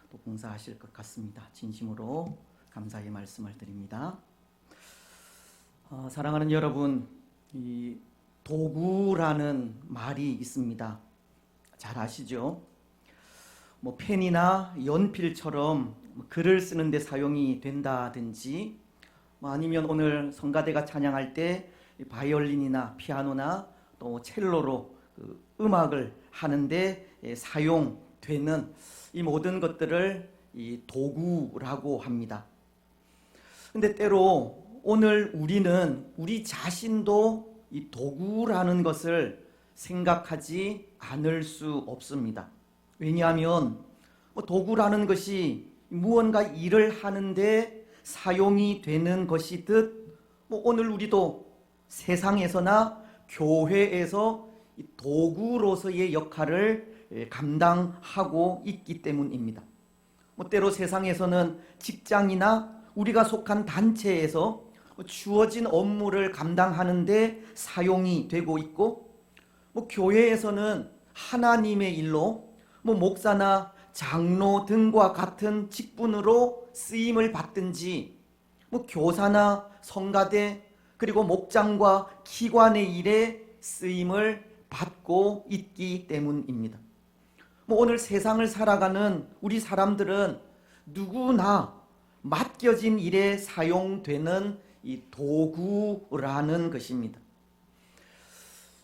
또 봉사하실 것 같습니다. 진심으로 감사의 말씀을 드립니다. 사랑하는 여러분, 이 도구라는 말이 있습니다. 잘 아시죠? 펜이나 연필처럼 글을 쓰는데 사용이 된다든지, 아니면 오늘 성가대가 찬양할 때 바이올린이나 피아노나 또 첼로로 음악을 하는데 사용되는 이 모든 것들을 이 도구라고 합니다. 근데 때로 오늘 우리는 우리 자신도 이 도구라는 것을 생각하지 않을 수 없습니다. 왜냐하면 도구라는 것이 무언가 일을 하는데 사용이 되는 것이듯 오늘 우리도 세상에서나 교회에서 도구로서의 역할을 감당하고 있기 때문입니다. 때로 세상에서는 직장이나 우리가 속한 단체에서 주어진 업무를 감당하는데 사용이 되고 있고, 교회에서는 하나님의 일로 목사나 장로 등과 같은 직분으로 쓰임을 받든지, 교사나 성가대 그리고 목장과 기관의 일에 쓰임을 받고 있기 때문입니다. 오늘 세상을 살아가는 우리 사람들은 누구나 맡겨진 일에 사용되는 이 도구라는 것입니다.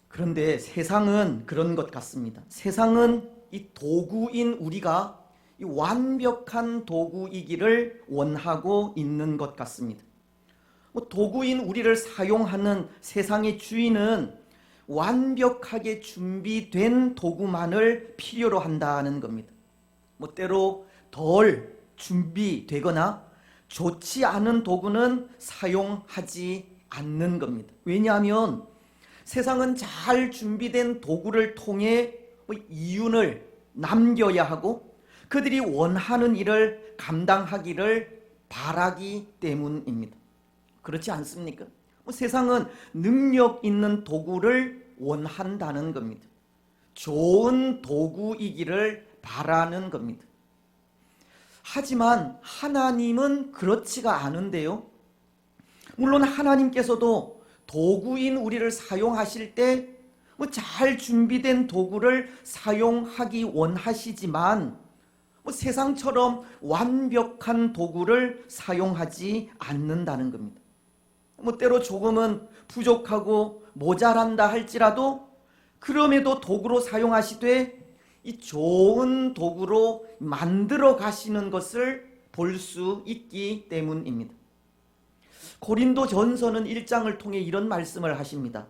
그런데 세상은 그런 것 같습니다. 세상은 이 도구인 우리가 이 완벽한 도구이기를 원하고 있는 것 같습니다. 도구인 우리를 사용하는 세상의 주인은 완벽하게 준비된 도구만을 필요로 한다는 겁니다. 때로 덜 준비되거나 좋지 않은 도구는 사용하지 않는 겁니다. 왜냐하면 세상은 잘 준비된 도구를 통해 이윤을 남겨야 하고 그들이 원하는 일을 감당하기를 바라기 때문입니다. 그렇지 않습니까? 세상은 능력 있는 도구를 원한다는 겁니다. 좋은 도구이기를 바라는 겁니다. 하지만 하나님은 그렇지가 않은데요. 물론 하나님께서도 도구인 우리를 사용하실 때 잘 준비된 도구를 사용하기 원하시지만 세상처럼 완벽한 도구를 사용하지 않는다는 겁니다. 때로 조금은 부족하고 모자란다 할지라도 그럼에도 도구로 사용하시되 이 좋은 도구로 만들어 가시는 것을 볼 수 있기 때문입니다. 고린도전서는 1장을 통해 이런 말씀을 하십니다.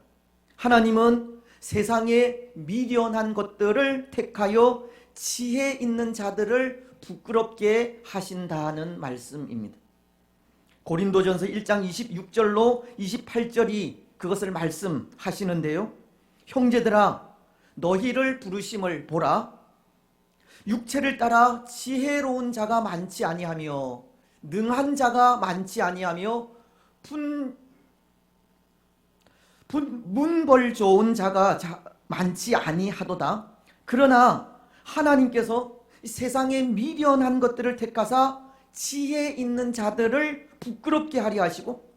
하나님은 세상에 미련한 것들을 택하여 지혜 있는 자들을 부끄럽게 하신다는 말씀입니다. 고린도전서 1장 26절로 28절이 그것을 말씀하시는데요. 형제들아, 너희를 부르심을 보라. 육체를 따라 지혜로운 자가 많지 아니하며 능한 자가 많지 아니하며 문벌 좋은 자가 많지 아니하도다. 그러나 하나님께서 세상에 미련한 것들을 택하사 지혜 있는 자들을 부끄럽게 하려 하시고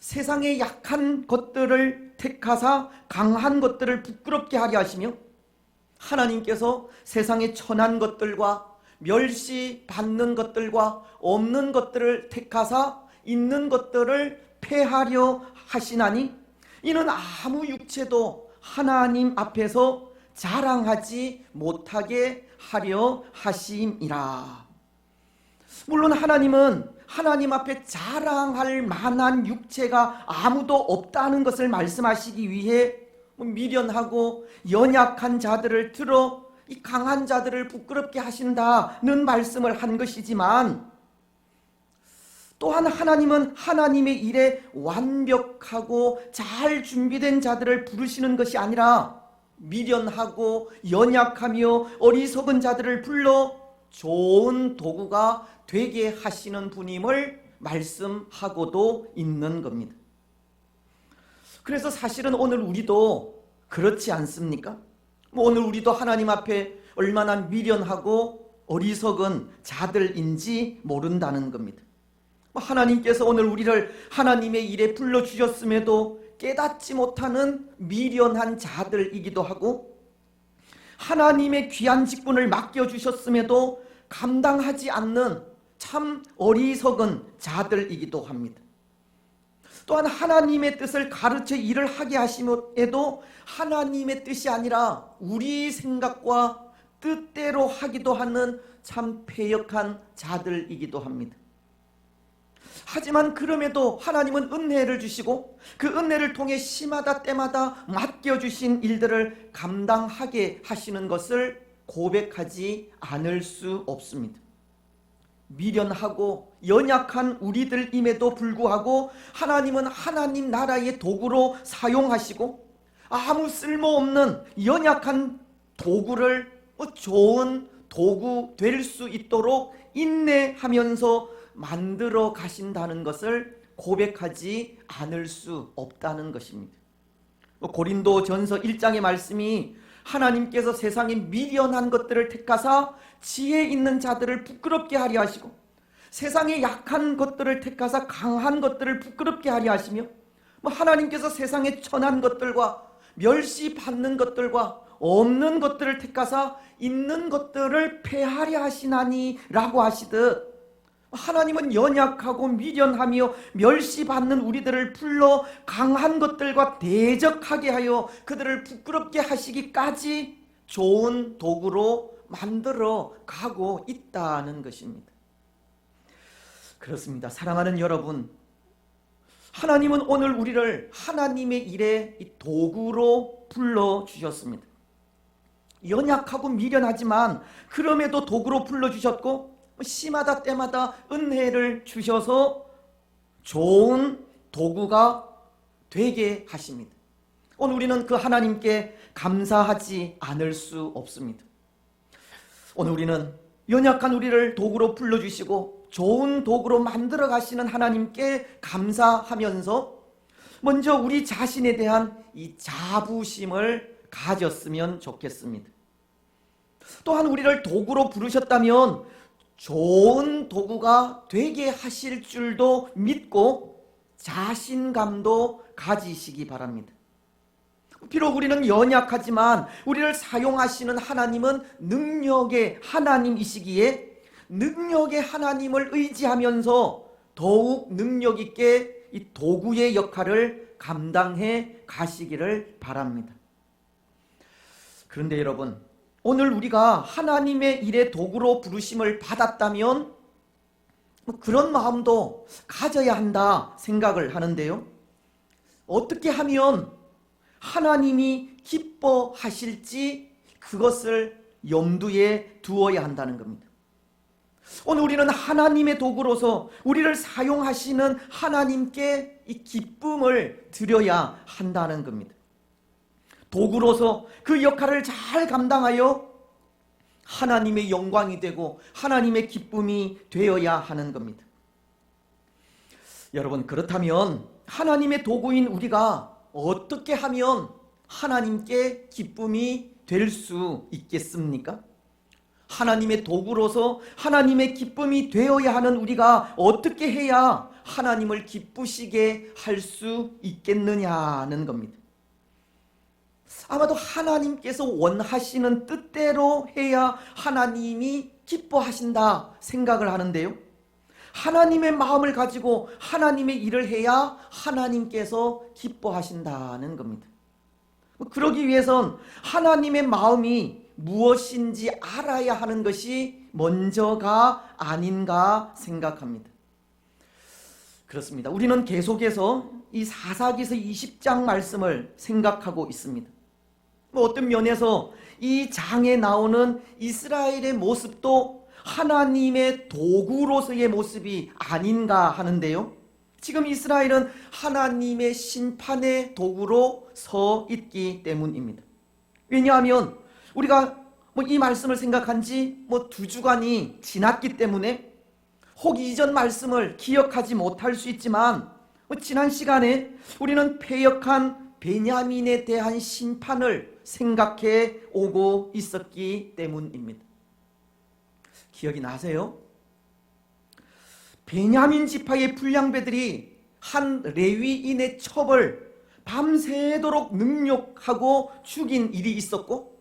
세상에 약한 것들을 택하사 강한 것들을 부끄럽게 하려 하시며 하나님께서 세상에 천한 것들과 멸시받는 것들과 없는 것들을 택하사 있는 것들을 폐하려 하시나니 이는 아무 육체도 하나님 앞에서 자랑하지 못하게 하려 하심이라. 물론 하나님은 하나님 앞에 자랑할 만한 육체가 아무도 없다는 것을 말씀하시기 위해 미련하고 연약한 자들을 들어 이 강한 자들을 부끄럽게 하신다는 말씀을 한 것이지만, 또한 하나님은 하나님의 일에 완벽하고 잘 준비된 자들을 부르시는 것이 아니라 미련하고 연약하며 어리석은 자들을 불러 좋은 도구가 되게 하시는 분임을 말씀하고도 있는 겁니다. 그래서 사실은 오늘 우리도 그렇지 않습니까? 오늘 우리도 하나님 앞에 얼마나 미련하고 어리석은 자들인지 모른다는 겁니다. 하나님께서 오늘 우리를 하나님의 일에 불러주셨음에도 깨닫지 못하는 미련한 자들이기도 하고, 하나님의 귀한 직분을 맡겨주셨음에도 감당하지 않는 참 어리석은 자들이기도 합니다. 또한 하나님의 뜻을 가르쳐 일을 하게 하심에도 하나님의 뜻이 아니라 우리 생각과 뜻대로 하기도 하는 참 패역한 자들이기도 합니다. 하지만 그럼에도 하나님은 은혜를 주시고 그 은혜를 통해 시마다 때마다 맡겨주신 일들을 감당하게 하시는 것을 고백하지 않을 수 없습니다. 미련하고 연약한 우리들임에도 불구하고 하나님은 하나님 나라의 도구로 사용하시고, 아무 쓸모없는 연약한 도구를 좋은 도구 될 수 있도록 인내하면서 만들어 가신다는 것을 고백하지 않을 수 없다는 것입니다. 고린도전서 1장의 말씀이 하나님께서 세상에 미련한 것들을 택하사 지혜 있는 자들을 부끄럽게 하려 하시고, 세상에 약한 것들을 택하사 강한 것들을 부끄럽게 하려 하시며, 하나님께서 세상에 천한 것들과 멸시받는 것들과 없는 것들을 택하사 있는 것들을 폐하려 하시나니 라고 하시듯, 하나님은 연약하고 미련하며 멸시받는 우리들을 불러 강한 것들과 대적하게 하여 그들을 부끄럽게 하시기까지 좋은 도구로 만들어 가고 있다는 것입니다. 그렇습니다. 사랑하는 여러분, 하나님은 오늘 우리를 하나님의 일에 도구로 불러주셨습니다. 연약하고 미련하지만 그럼에도 도구로 불러주셨고, 시마다 때마다 은혜를 주셔서 좋은 도구가 되게 하십니다. 오늘 우리는 그 하나님께 감사하지 않을 수 없습니다. 오늘 우리는 연약한 우리를 도구로 불러주시고 좋은 도구로 만들어 가시는 하나님께 감사하면서 먼저 우리 자신에 대한 이 자부심을 가졌으면 좋겠습니다. 또한 우리를 도구로 부르셨다면 좋은 도구가 되게 하실 줄도 믿고 자신감도 가지시기 바랍니다. 비록 우리는 연약하지만 우리를 사용하시는 하나님은 능력의 하나님이시기에 능력의 하나님을 의지하면서 더욱 능력 있게 이 도구의 역할을 감당해 가시기를 바랍니다. 그런데 여러분, 오늘 우리가 하나님의 일의 도구로 부르심을 받았다면 그런 마음도 가져야 한다 생각을 하는데요, 어떻게 하면 하나님이 기뻐하실지 그것을 염두에 두어야 한다는 겁니다. 오늘 우리는 하나님의 도구로서 우리를 사용하시는 하나님께 이 기쁨을 드려야 한다는 겁니다. 도구로서 그 역할을 잘 감당하여 하나님의 영광이 되고 하나님의 기쁨이 되어야 하는 겁니다. 여러분, 그렇다면 하나님의 도구인 우리가 어떻게 하면 하나님께 기쁨이 될 수 있겠습니까? 하나님의 도구로서 하나님의 기쁨이 되어야 하는 우리가 어떻게 해야 하나님을 기쁘시게 할 수 있겠느냐는 겁니다. 아마도 하나님께서 원하시는 뜻대로 해야 하나님이 기뻐하신다 생각을 하는데요, 하나님의 마음을 가지고 하나님의 일을 해야 하나님께서 기뻐하신다는 겁니다. 그러기 위해선 하나님의 마음이 무엇인지 알아야 하는 것이 먼저가 아닌가 생각합니다. 그렇습니다. 우리는 계속해서 이 사사기서 20장 말씀을 생각하고 있습니다. 어떤 면에서 이 장에 나오는 이스라엘의 모습도 하나님의 도구로서의 모습이 아닌가 하는데요, 지금 이스라엘은 하나님의 심판의 도구로 서 있기 때문입니다. 왜냐하면 우리가 이 말씀을 생각한 지 2주간이 지났기 때문에 혹 이전 말씀을 기억하지 못할 수 있지만, 지난 시간에 우리는 패역한 베냐민에 대한 심판을 생각해 오고 있었기 때문입니다. 기억이 나세요? 베냐민 지파의 불량배들이 한 레위인의 첩을 밤새도록 능욕하고 죽인 일이 있었고,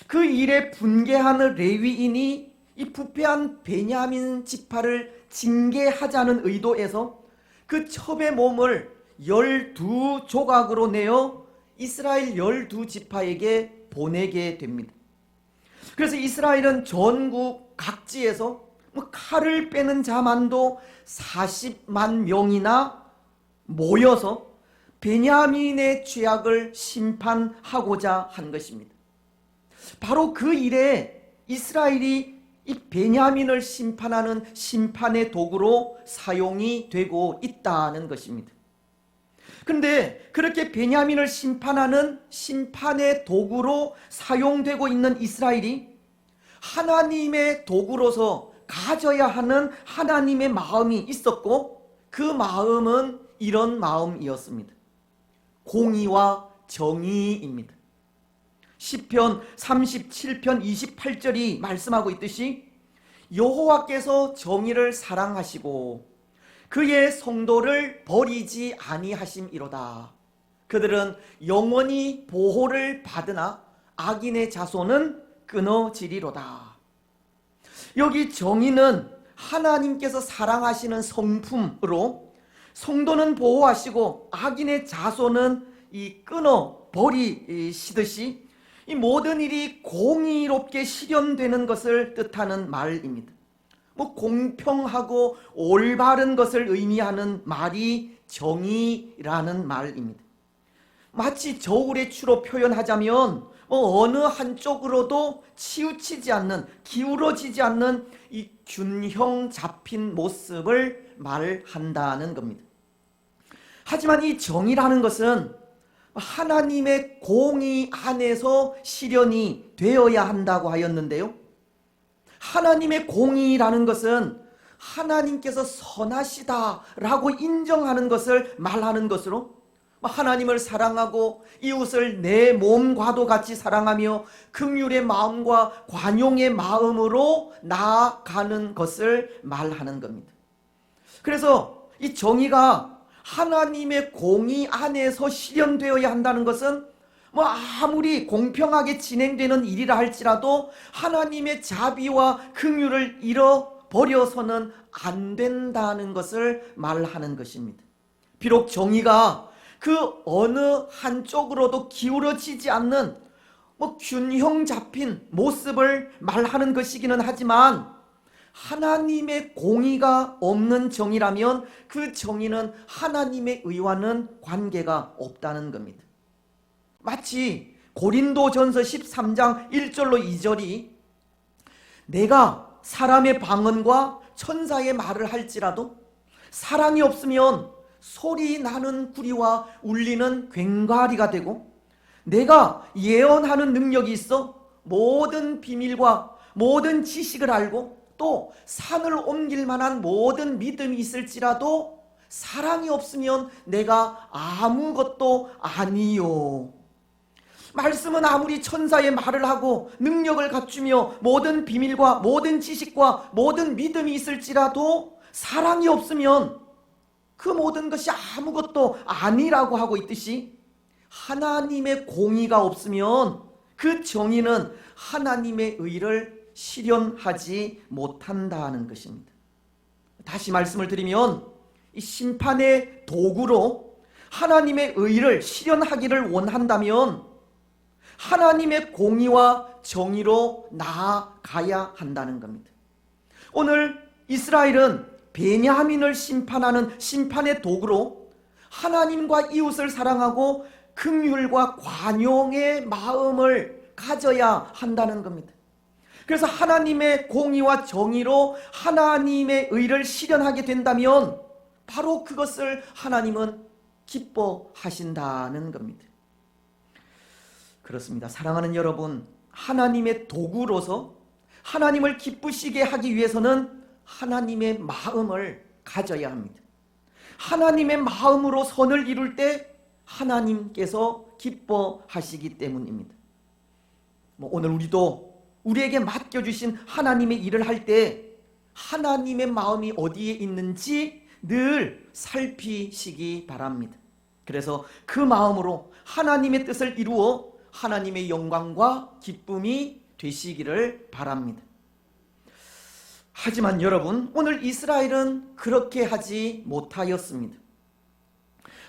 그 일에 분개하는 레위인이 이 부패한 베냐민 지파를 징계하자는 의도에서 그 첩의 몸을 12조각으로 내어 이스라엘 12지파에게 보내게 됩니다. 그래서 이스라엘은 전국 각지에서 칼을 빼는 자만도 40만 명이나 모여서 베냐민의 죄악을 심판하고자 한 것입니다. 바로 그 일에 이스라엘이 이 베냐민을 심판하는 심판의 도구로 사용이 되고 있다는 것입니다. 그런데 그렇게 베냐민을 심판하는 심판의 도구로 사용되고 있는 이스라엘이 하나님의 도구로서 가져야 하는 하나님의 마음이 있었고, 그 마음은 이런 마음이었습니다. 공의와 정의입니다. 시편 37편 28절이 말씀하고 있듯이 여호와께서 정의를 사랑하시고 그의 성도를 버리지 아니하심이로다. 그들은 영원히 보호를 받으나 악인의 자손은 끊어지리로다. 여기 정의는 하나님께서 사랑하시는 성품으로 성도는 보호하시고 악인의 자손은 끊어버리시듯이 이 모든 일이 공의롭게 실현되는 것을 뜻하는 말입니다. 공평하고 올바른 것을 의미하는 말이 정의라는 말입니다. 마치 저울의 추로 표현하자면 어느 한쪽으로도 치우치지 않는, 기울어지지 않는 이 균형 잡힌 모습을 말한다는 겁니다. 하지만 이 정의라는 것은 하나님의 공의 안에서 실현이 되어야 한다고 하였는데요, 하나님의 공의라는 것은 하나님께서 선하시다라고 인정하는 것을 말하는 것으로, 하나님을 사랑하고 이웃을 내 몸과도 같이 사랑하며 긍휼의 마음과 관용의 마음으로 나아가는 것을 말하는 겁니다. 그래서 이 정의가 하나님의 공의 안에서 실현되어야 한다는 것은 아무리 공평하게 진행되는 일이라 할지라도 하나님의 자비와 긍휼을 잃어버려서는 안 된다는 것을 말하는 것입니다. 비록 정의가 그 어느 한쪽으로도 기울어지지 않는 균형 잡힌 모습을 말하는 것이기는 하지만, 하나님의 공의가 없는 정의라면 그 정의는 하나님의 의와는 관계가 없다는 겁니다. 마치 고린도전서 13장 1절로 2절이 내가 사람의 방언과 천사의 말을 할지라도 사랑이 없으면 소리 나는 구리와 울리는 괭과리가 되고, 내가 예언하는 능력이 있어 모든 비밀과 모든 지식을 알고 또 산을 옮길 만한 모든 믿음이 있을지라도 사랑이 없으면 내가 아무것도 아니요. 말씀은 아무리 천사의 말을 하고 능력을 갖추며 모든 비밀과 모든 지식과 모든 믿음이 있을지라도 사랑이 없으면 그 모든 것이 아무것도 아니라고 하고 있듯이, 하나님의 공의가 없으면 그 정의는 하나님의 의를 실현하지 못한다는 것입니다. 다시 말씀을 드리면 이 심판의 도구로 하나님의 의를 실현하기를 원한다면 하나님의 공의와 정의로 나아가야 한다는 겁니다. 오늘 이스라엘은 베냐민을 심판하는 심판의 도구로 하나님과 이웃을 사랑하고 긍휼과 관용의 마음을 가져야 한다는 겁니다. 그래서 하나님의 공의와 정의로 하나님의 의를 실현하게 된다면 바로 그것을 하나님은 기뻐하신다는 겁니다. 그렇습니다. 사랑하는 여러분, 하나님의 도구로서 하나님을 기쁘시게 하기 위해서는 하나님의 마음을 가져야 합니다. 하나님의 마음으로 선을 이룰 때 하나님께서 기뻐하시기 때문입니다. 오늘 우리도 우리에게 맡겨주신 하나님의 일을 할 때 하나님의 마음이 어디에 있는지 늘 살피시기 바랍니다. 그래서 그 마음으로 하나님의 뜻을 이루어 하나님의 영광과 기쁨이 되시기를 바랍니다. 하지만 여러분, 오늘 이스라엘은 그렇게 하지 못하였습니다.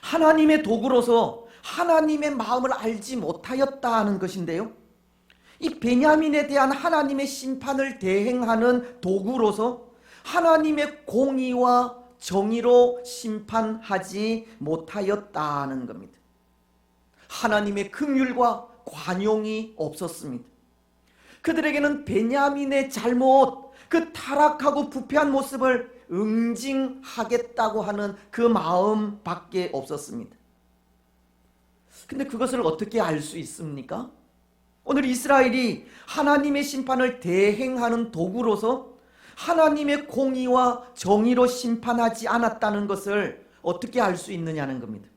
하나님의 도구로서 하나님의 마음을 알지 못하였다는 것인데요, 이 베냐민에 대한 하나님의 심판을 대행하는 도구로서 하나님의 공의와 정의로 심판하지 못하였다는 겁니다. 하나님의 긍휼과 관용이 없었습니다. 그들에게는 베냐민의 잘못, 그 타락하고 부패한 모습을 응징하겠다고 하는 그 마음밖에 없었습니다. 근데 그것을 어떻게 알 수 있습니까? 오늘 이스라엘이 하나님의 심판을 대행하는 도구로서 하나님의 공의와 정의로 심판하지 않았다는 것을 어떻게 알 수 있느냐는 겁니다.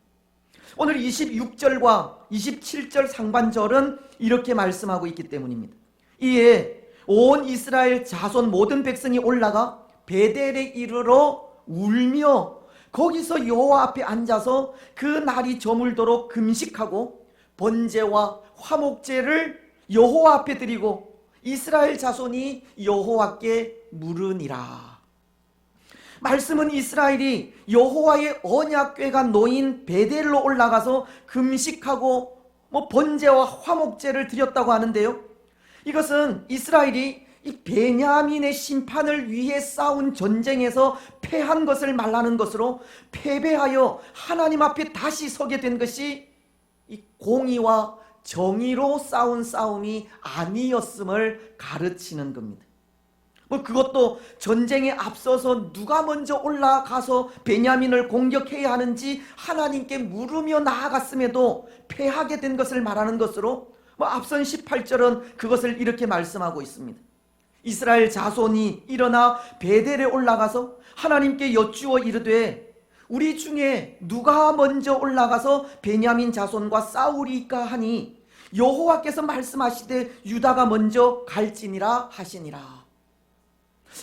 오늘 26절과 27절 상반절은 이렇게 말씀하고 있기 때문입니다. 이에 온 이스라엘 자손 모든 백성이 올라가 베델에 이르러 울며 거기서 여호와 앞에 앉아서 그 날이 저물도록 금식하고 번제와 화목제를 여호와 앞에 드리고 이스라엘 자손이 여호와께 물으니라. 말씀은 이스라엘이 여호와의 언약궤가 놓인 베델로 올라가서 금식하고 번제와 화목제를 드렸다고 하는데요, 이것은 이스라엘이 이 베냐민의 심판을 위해 싸운 전쟁에서 패한 것을 말하는 것으로, 패배하여 하나님 앞에 다시 서게 된 것이 이 공의와 정의로 싸운 싸움이 아니었음을 가르치는 겁니다. 그것도 전쟁에 앞서서 누가 먼저 올라가서 베냐민을 공격해야 하는지 하나님께 물으며 나아갔음에도 패하게 된 것을 말하는 것으로, 앞선 18절은 그것을 이렇게 말씀하고 있습니다. 이스라엘 자손이 일어나 베델에 올라가서 하나님께 여쭈어 이르되 우리 중에 누가 먼저 올라가서 베냐민 자손과 싸우리까 하니 여호와께서 말씀하시되 유다가 먼저 갈지니라 하시니라.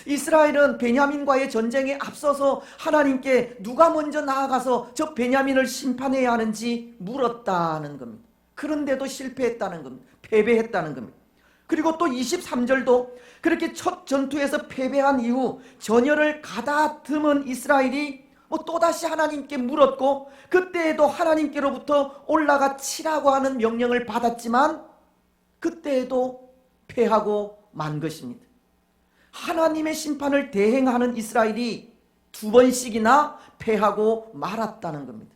이스라엘은 베냐민과의 전쟁에 앞서서 하나님께 누가 먼저 나아가서 저 베냐민을 심판해야 하는지 물었다는 겁니다. 그런데도 실패했다는 겁니다. 패배했다는 겁니다. 그리고 또 23절도 그렇게 첫 전투에서 패배한 이후 전열을 가다듬은 이스라엘이 또다시 하나님께 물었고, 그때에도 하나님께로부터 올라가 치라고 하는 명령을 받았지만 그때에도 패하고 만 것입니다. 하나님의 심판을 대행하는 이스라엘이 두 번씩이나 패하고 말았다는 겁니다.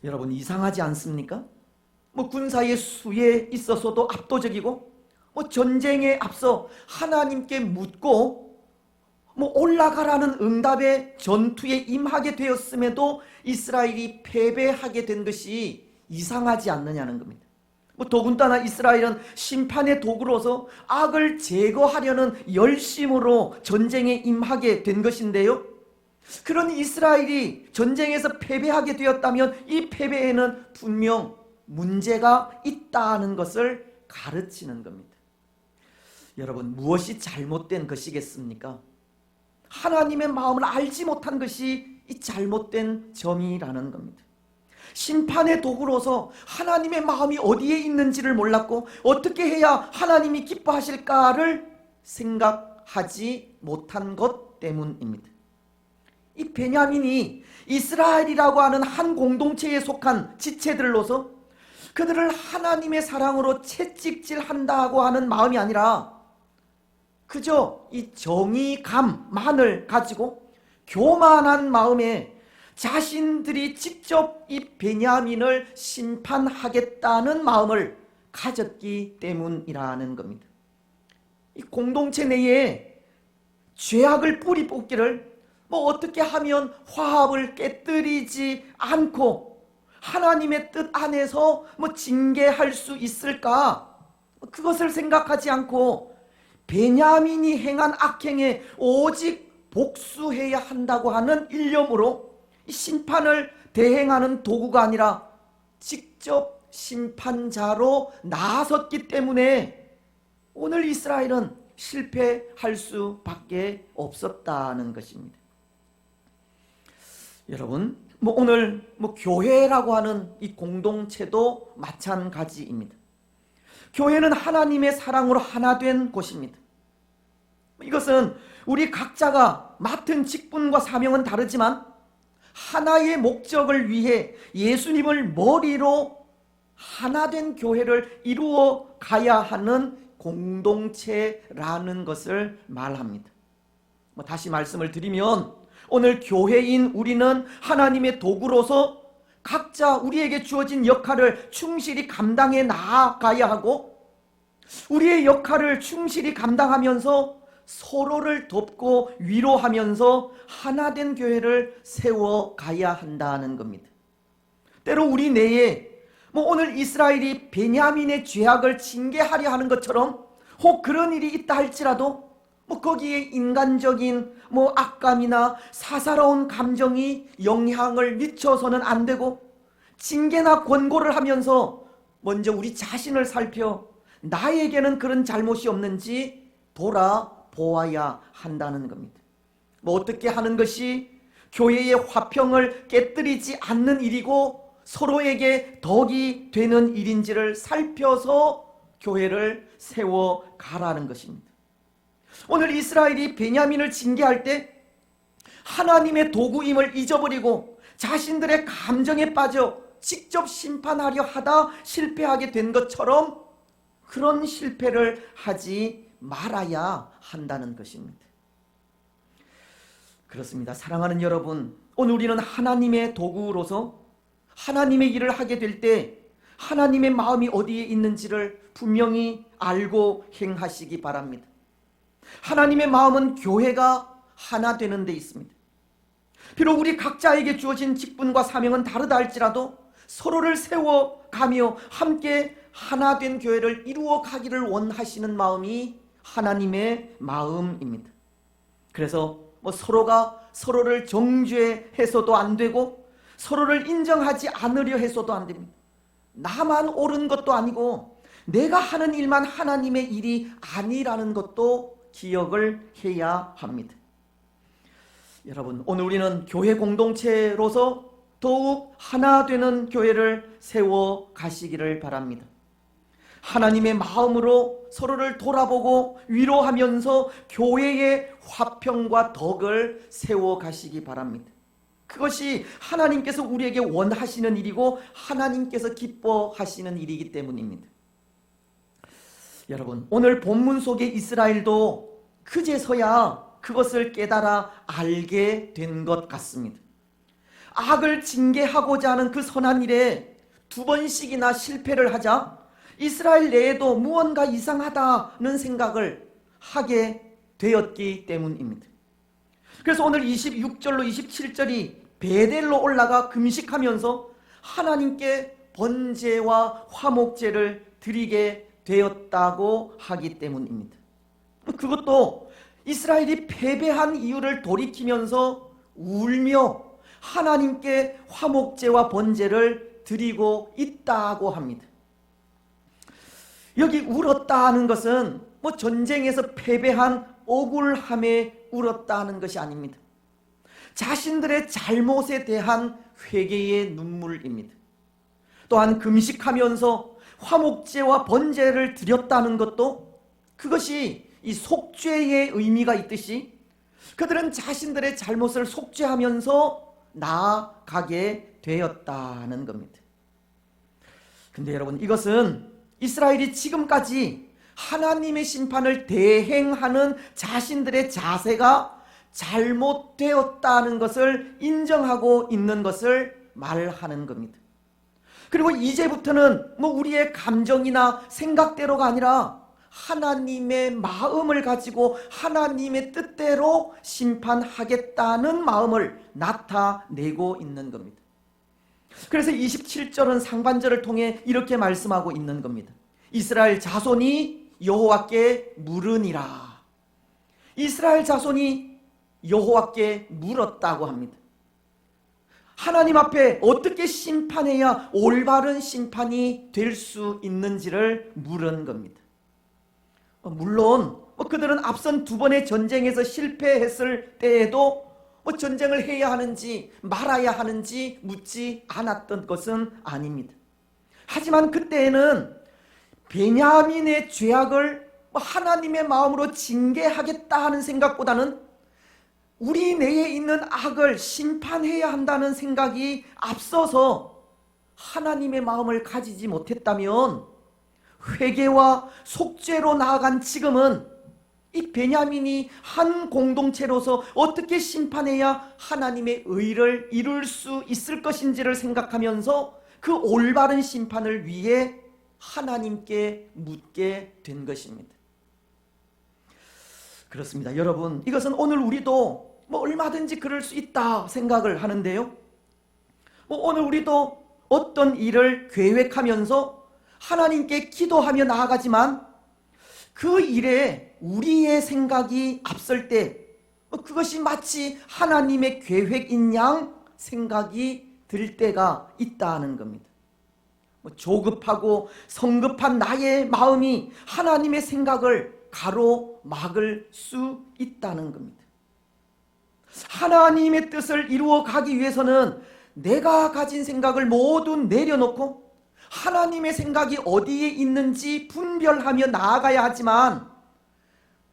여러분, 이상하지 않습니까? 군사의 수에 있어서도 압도적이고, 전쟁에 앞서 하나님께 묻고 올라가라는 응답의 전투에 임하게 되었음에도 이스라엘이 패배하게 된 것이 이상하지 않느냐는 겁니다. 더군다나 이스라엘은 심판의 도구로서 악을 제거하려는 열심으로 전쟁에 임하게 된 것인데요, 그런 이스라엘이 전쟁에서 패배하게 되었다면 이 패배에는 분명 문제가 있다는 것을 가르치는 겁니다. 여러분, 무엇이 잘못된 것이겠습니까? 하나님의 마음을 알지 못한 것이 이 잘못된 점이라는 겁니다. 심판의 도구로서 하나님의 마음이 어디에 있는지를 몰랐고 어떻게 해야 하나님이 기뻐하실까를 생각하지 못한 것 때문입니다. 이 베냐민이 이스라엘이라고 하는 한 공동체에 속한 지체들로서 그들을 하나님의 사랑으로 채찍질한다고 하는 마음이 아니라 그저 이 정의감만을 가지고 교만한 마음에 자신들이 직접 이 베냐민을 심판하겠다는 마음을 가졌기 때문이라는 겁니다. 이 공동체 내에 죄악을 뿌리 뽑기를 어떻게 하면 화합을 깨뜨리지 않고 하나님의 뜻 안에서 징계할 수 있을까, 그것을 생각하지 않고 베냐민이 행한 악행에 오직 복수해야 한다고 하는 일념으로 심판을 대행하는 도구가 아니라 직접 심판자로 나섰기 때문에 오늘 이스라엘은 실패할 수밖에 없었다는 것입니다. 여러분, 오늘 교회라고 하는 이 공동체도 마찬가지입니다. 교회는 하나님의 사랑으로 하나 된 곳입니다. 이것은 우리 각자가 맡은 직분과 사명은 다르지만 하나의 목적을 위해 예수님을 머리로 하나 된 교회를 이루어 가야 하는 공동체라는 것을 말합니다. 다시 말씀을 드리면 오늘 교회인 우리는 하나님의 도구로서 각자 우리에게 주어진 역할을 충실히 감당해 나아가야 하고, 우리의 역할을 충실히 감당하면서 서로를 돕고 위로하면서 하나된 교회를 세워가야 한다는 겁니다. 때로 우리 내에 오늘 이스라엘이 베냐민의 죄악을 징계하려 하는 것처럼 혹 그런 일이 있다 할지라도 거기에 인간적인 악감이나 사사로운 감정이 영향을 미쳐서는 안 되고, 징계나 권고를 하면서 먼저 우리 자신을 살펴 나에게는 그런 잘못이 없는지 돌아보아야 한다는 겁니다. 어떻게 하는 것이 교회의 화평을 깨뜨리지 않는 일이고 서로에게 덕이 되는 일인지를 살펴서 교회를 세워가라는 것입니다. 오늘 이스라엘이 베냐민을 징계할 때 하나님의 도구임을 잊어버리고 자신들의 감정에 빠져 직접 심판하려 하다 실패하게 된 것처럼 그런 실패를 하지 말아야 한다는 것입니다. 그렇습니다. 사랑하는 여러분, 오늘 우리는 하나님의 도구로서 하나님의 일을 하게 될 때 하나님의 마음이 어디에 있는지를 분명히 알고 행하시기 바랍니다. 하나님의 마음은 교회가 하나 되는 데 있습니다. 비록 우리 각자에게 주어진 직분과 사명은 다르다 할지라도 서로를 세워가며 함께 하나 된 교회를 이루어 가기를 원하시는 마음이 하나님의 마음입니다. 그래서 서로가 서로를 정죄해서도 안 되고 서로를 인정하지 않으려 해서도 안 됩니다. 나만 옳은 것도 아니고 내가 하는 일만 하나님의 일이 아니라는 것도 기억을 해야 합니다. 여러분, 오늘 우리는 교회 공동체로서 더욱 하나 되는 교회를 세워 가시기를 바랍니다. 하나님의 마음으로 서로를 돌아보고 위로하면서 교회의 화평과 덕을 세워 가시기 바랍니다. 그것이 하나님께서 우리에게 원하시는 일이고 하나님께서 기뻐하시는 일이기 때문입니다. 여러분, 오늘 본문 속의 이스라엘도 그제서야 그것을 깨달아 알게 된 것 같습니다. 악을 징계하고자 하는 그 선한 일에 두 번씩이나 실패를 하자 이스라엘 내에도 무언가 이상하다는 생각을 하게 되었기 때문입니다. 그래서 오늘 26절로 27절이 베델로 올라가 금식하면서 하나님께 번제와 화목제를 드리게 되었다고 하기 때문입니다. 그것도 이스라엘이 패배한 이유를 돌이키면서 울며 하나님께 화목제와 번제를 드리고 있다고 합니다. 여기 울었다는 것은 전쟁에서 패배한 억울함에 울었다는 것이 아닙니다. 자신들의 잘못에 대한 회개의 눈물입니다. 또한 금식하면서 화목제와 번제를 드렸다는 것도 그것이 이 속죄의 의미가 있듯이 그들은 자신들의 잘못을 속죄하면서 나아가게 되었다는 겁니다. 근데 여러분, 이것은 이스라엘이 지금까지 하나님의 심판을 대행하는 자신들의 자세가 잘못되었다는 것을 인정하고 있는 것을 말하는 겁니다. 그리고 이제부터는 우리의 감정이나 생각대로가 아니라 하나님의 마음을 가지고 하나님의 뜻대로 심판하겠다는 마음을 나타내고 있는 겁니다. 그래서 27절은 상반절을 통해 이렇게 말씀하고 있는 겁니다. 이스라엘 자손이 여호와께 물으니라. 이스라엘 자손이 여호와께 물었다고 합니다. 하나님 앞에 어떻게 심판해야 올바른 심판이 될 수 있는지를 물은 겁니다. 물론 그들은 앞선 두 번의 전쟁에서 실패했을 때에도 전쟁을 해야 하는지 말아야 하는지 묻지 않았던 것은 아닙니다. 하지만 그때에는 베냐민의 죄악을 하나님의 마음으로 징계하겠다 하는 생각보다는 우리 내에 있는 악을 심판해야 한다는 생각이 앞서서 하나님의 마음을 가지지 못했다면 회개와 속죄로 나아간 지금은 이 베냐민이 한 공동체로서 어떻게 심판해야 하나님의 의를 이룰 수 있을 것인지를 생각하면서 그 올바른 심판을 위해 하나님께 묻게 된 것입니다. 그렇습니다. 여러분, 이것은 오늘 우리도 얼마든지 그럴 수 있다 생각을 하는데요. 오늘 우리도 어떤 일을 계획하면서 하나님께 기도하며 나아가지만 그 일에 우리의 생각이 앞설 때 그것이 마치 하나님의 계획인 양 생각이 들 때가 있다는 겁니다. 조급하고 성급한 나의 마음이 하나님의 생각을 가로막을 수 있다는 겁니다. 하나님의 뜻을 이루어 가기 위해서는 내가 가진 생각을 모두 내려놓고 하나님의 생각이 어디에 있는지 분별하며 나아가야 하지만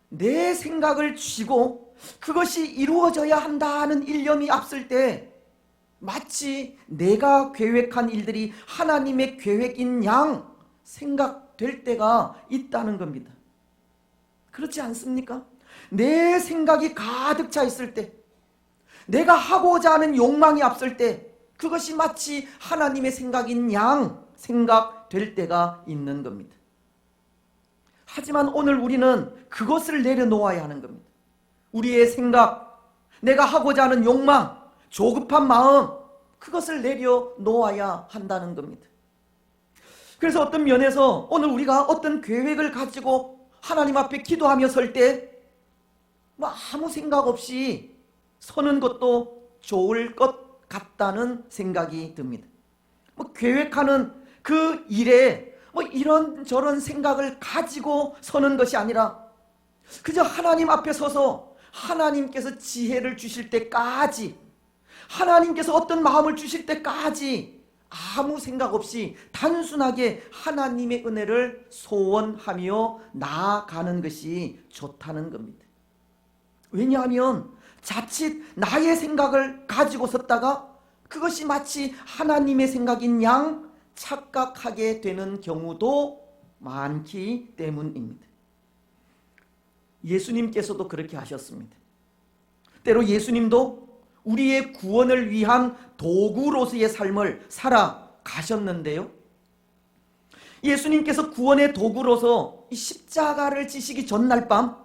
내 생각을 쥐고 그것이 이루어져야 한다는 일념이 앞설 때 마치 내가 계획한 일들이 하나님의 계획인 양 생각될 때가 있다는 겁니다. 그렇지 않습니까? 내 생각이 가득 차 있을 때, 내가 하고자 하는 욕망이 앞설 때 그것이 마치 하나님의 생각인 양 생각될 때가 있는 겁니다. 하지만 오늘 우리는 그것을 내려놓아야 하는 겁니다. 우리의 생각, 내가 하고자 하는 욕망, 조급한 마음, 그것을 내려놓아야 한다는 겁니다. 그래서 어떤 면에서 오늘 우리가 어떤 계획을 가지고 하나님 앞에 기도하며 설 때 아무 생각 없이 서는 것도 좋을 것 같다는 생각이 듭니다. 계획하는 그 일에 이런저런 생각을 가지고 서는 것이 아니라 그저 하나님 앞에 서서 하나님께서 지혜를 주실 때까지, 하나님께서 어떤 마음을 주실 때까지 아무 생각 없이 단순하게 하나님의 은혜를 소원하며 나아가는 것이 좋다는 겁니다. 왜냐하면 자칫 나의 생각을 가지고 섰다가 그것이 마치 하나님의 생각인 양 착각하게 되는 경우도 많기 때문입니다. 예수님께서도 그렇게 하셨습니다. 때로 예수님도 우리의 구원을 위한 도구로서의 삶을 살아가셨는데요. 예수님께서 구원의 도구로서 이 십자가를 지시기 전날 밤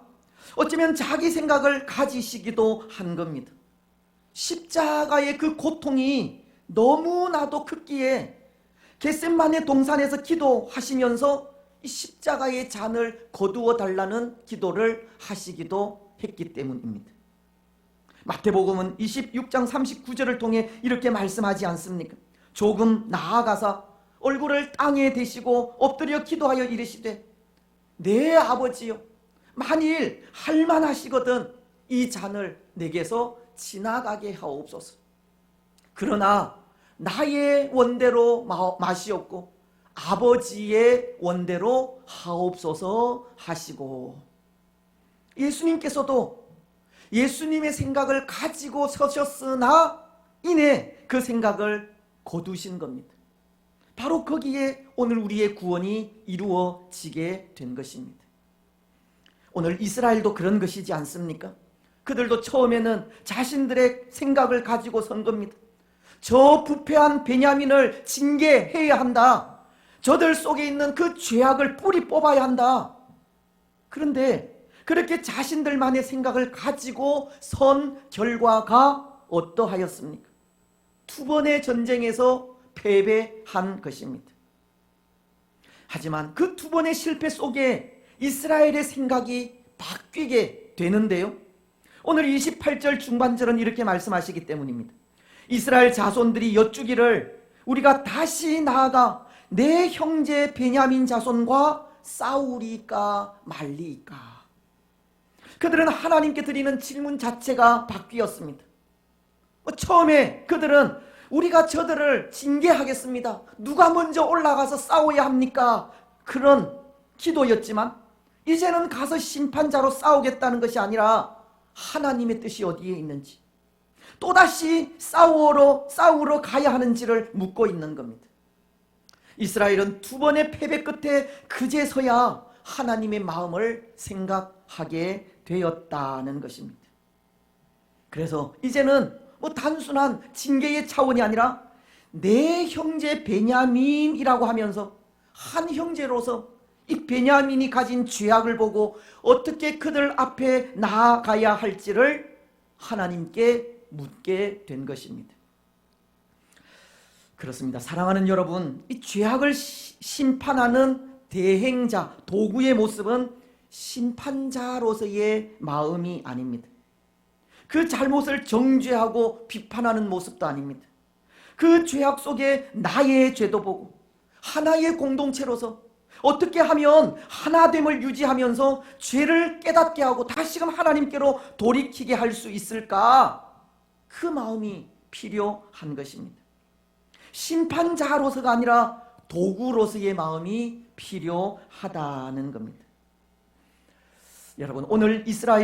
어쩌면 자기 생각을 가지시기도 한 겁니다. 십자가의 그 고통이 너무나도 크기에 겟세마네 동산에서 기도하시면서 이 십자가의 잔을 거두어 달라는 기도를 하시기도 했기 때문입니다. 마태복음은 26장 39절을 통해 이렇게 말씀하지 않습니까? 조금 나아가사 얼굴을 땅에 대시고 엎드려 기도하여 이르시되 내 아버지여, 만일 할만하시거든 이 잔을 내게서 지나가게 하옵소서. 그러나 나의 원대로 마시옵고 아버지의 원대로 하옵소서 하시고, 예수님께서도 예수님의 생각을 가지고 서셨으나 이내 그 생각을 거두신 겁니다. 바로 거기에 오늘 우리의 구원이 이루어지게 된 것입니다. 오늘 이스라엘도 그런 것이지 않습니까? 그들도 처음에는 자신들의 생각을 가지고 선 겁니다. 저 부패한 베냐민을 징계해야 한다. 저들 속에 있는 그 죄악을 뿌리 뽑아야 한다. 그런데 그렇게 자신들만의 생각을 가지고 선 결과가 어떠하였습니까? 두 번의 전쟁에서 패배한 것입니다. 하지만 그 두 번의 실패 속에 이스라엘의 생각이 바뀌게 되는데요. 오늘 28절 중반절은 이렇게 말씀하시기 때문입니다. 이스라엘 자손들이 여쭈기를 우리가 다시 나아가 내 형제 베냐민 자손과 싸우리까 말리까. 그들은 하나님께 드리는 질문 자체가 바뀌었습니다. 처음에 그들은 우리가 저들을 징계하겠습니다. 누가 먼저 올라가서 싸워야 합니까? 그런 기도였지만 이제는 가서 심판자로 싸우겠다는 것이 아니라 하나님의 뜻이 어디에 있는지, 또다시 싸우러 가야 하는지를 묻고 있는 겁니다. 이스라엘은 두 번의 패배 끝에 그제서야 하나님의 마음을 생각하게 되었다는 것입니다. 그래서 이제는 단순한 징계의 차원이 아니라 내 형제 베냐민이라고 하면서 한 형제로서 이 베냐민이 가진 죄악을 보고 어떻게 그들 앞에 나아가야 할지를 하나님께 묻게 된 것입니다. 그렇습니다. 사랑하는 여러분, 이 죄악을 심판하는 대행자, 도구의 모습은 심판자로서의 마음이 아닙니다. 그 잘못을 정죄하고 비판하는 모습도 아닙니다. 그 죄악 속에 나의 죄도 보고 하나의 공동체로서 어떻게 하면 하나됨을 유지하면서 죄를 깨닫게 하고 다시금 하나님께로 돌이키게 할 수 있을까? 그 마음이 필요한 것입니다. 심판자로서가 아니라 도구로서의 마음이 필요하다는 겁니다. 여러분, 오늘 이스라엘